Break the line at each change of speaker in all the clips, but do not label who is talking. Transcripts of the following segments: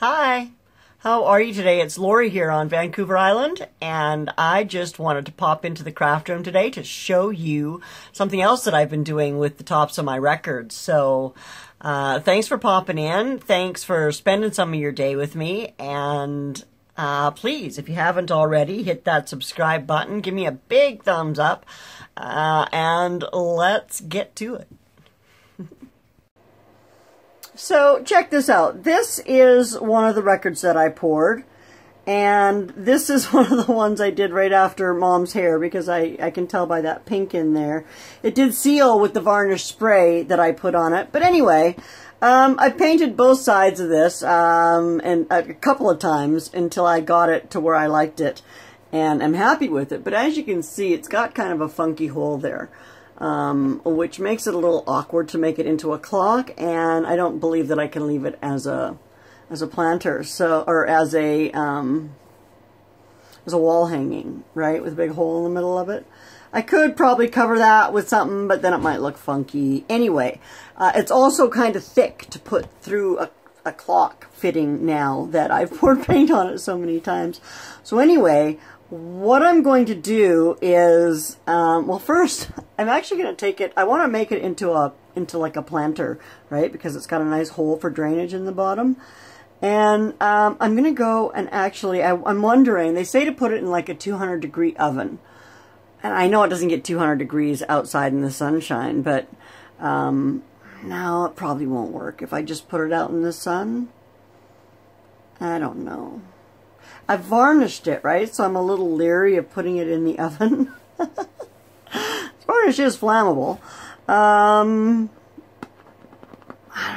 Hi, how are you today? It's Lori here on Vancouver Island, and I just wanted to pop into the craft room today to show you something else that I've been doing with the tops of my records. So thanks for popping in. Thanks for spending some of your day with me, and please, if you haven't already, hit that subscribe button, give me a big thumbs up, and let's get to it. So check this out. This is one of the records that I poured, and this is one of the ones I did right after Mom's hair because I can tell by that pink in there. It did seal with the varnish spray that I put on it, but anyway, I painted both sides of this and a couple of times until I got it to where I liked it, and I'm happy with it. But as you can see, it's got kind of a funky hole there. Which makes it a little awkward to make it into a clock, and I don't believe that I can leave it as a planter, so, or as a wall hanging, right, with a big hole in the middle of it. I could probably cover that with something, but then it might look funky. Anyway, it's also kind of thick to put through a clock fitting now that I've poured paint on it so many times. So anyway, what I'm going to do is, well, first, I'm actually going to take it, I want to make it into like a planter, right, because it's got a nice hole for drainage in the bottom. And I'm going to go and actually, I'm wondering, they say to put it in like a 200-degree oven. And I know it doesn't get 200 degrees outside in the sunshine, but no, it probably won't work. If I just put it out in the sun, I don't know. I varnished it, right? So I'm a little leery of putting it in the oven. Varnish is flammable. I don't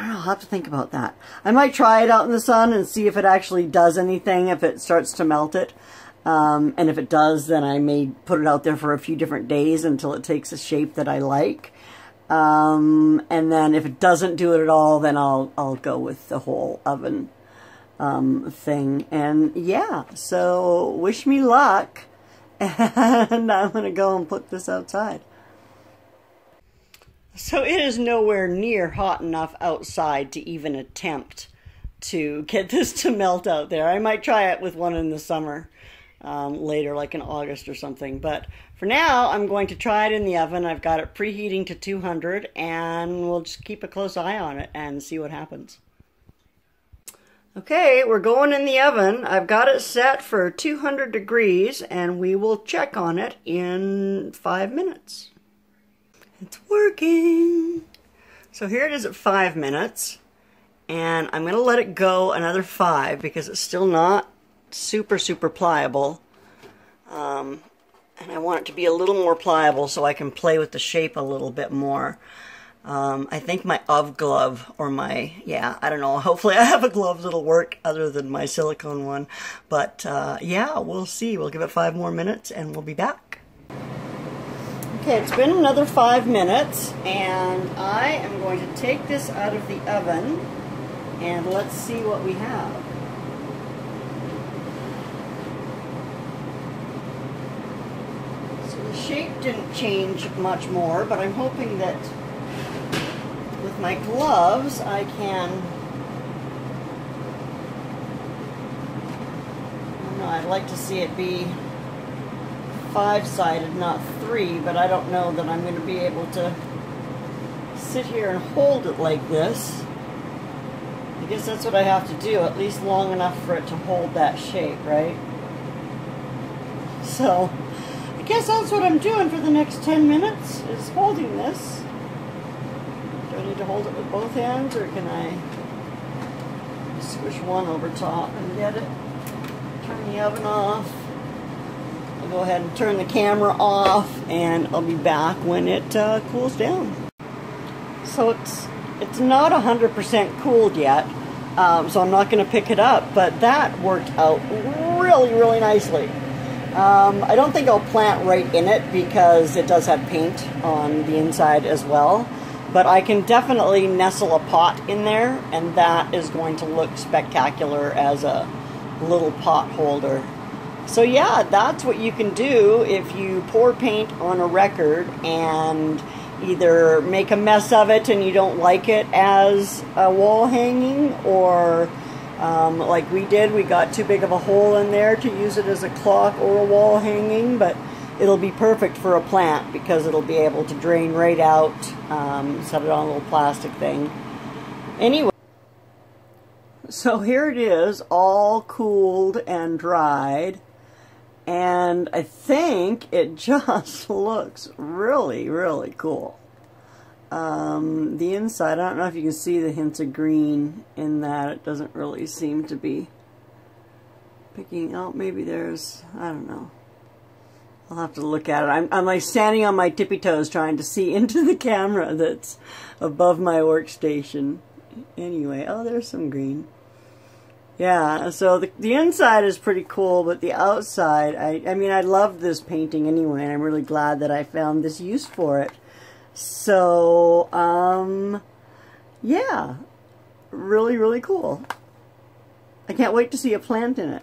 know. I'll have to think about that. I might try it out in the sun and see if it actually does anything, if it starts to melt it. And if it does, then I may put it out there for a few different days until it takes a shape that I like. And then if it doesn't do it at all, then I'll go with the whole oven thing. And yeah, so wish me luck, and I'm gonna go and put this outside. So it is nowhere near hot enough outside to even attempt to get this to melt out there. I might try it with one in the summer later, like in August or something, but for now I'm going to try it in the oven. I've got it preheating to 200, and we'll just keep a close eye on it and see what happens. Okay, we're going in the oven. I've got it set for 200 degrees, and we will check on it in 5 minutes. It's working. So here it is at 5 minutes, and I'm going to let it go another 5 because it's still not super pliable. And I want it to be a little more pliable so I can play with the shape a little bit more. I think my UV glove, or my, yeah, I don't know, hopefully I have a glove that'll work other than my silicone one. But yeah, we'll see. We'll give it 5 more minutes and we'll be back. Okay, it's been another 5 minutes, and I am going to take this out of the oven, and let's see what we have. So the shape didn't change much more, but I'm hoping that with my gloves, I can, I don't know, I'd like to see it be 5-sided, not 3, but I don't know that I'm going to be able to sit here and hold it like this. I guess that's what I have to do, at least long enough for it to hold that shape, right? So, I guess that's what I'm doing for the next 10 minutes, is holding this. Do I need to hold it with both hands, or can I squish one over top and get it? Turn the oven off. I'll go ahead and turn the camera off, and I'll be back when it cools down. So it's not 100% cooled yet, so I'm not going to pick it up, but that worked out really nicely. I don't think I'll plant right in it because it does have paint on the inside as well. But I can definitely nestle a pot in there, and that is going to look spectacular as a little pot holder. So yeah, that's what you can do if you pour paint on a record and either make a mess of it and you don't like it as a wall hanging, or like we did. We got too big of a hole in there to use it as a clock or a wall hanging, but it'll be perfect for a plant because it'll be able to drain right out. Set it on a little plastic thing. Anyway, so here it is, all cooled and dried, and I think it just looks really, really cool. The inside, I don't know if you can see the hints of green in that. It doesn't really seem to be picking out. Maybe there's, I don't know. I'll have to look at it. I'm like standing on my tippy toes trying to see into the camera that's above my workstation. Anyway, oh, there's some green. Yeah, so the inside is pretty cool, but the outside, I mean, I loved this painting anyway, and I'm really glad that I found this use for it. So, yeah, really, really cool. I can't wait to see a plant in it.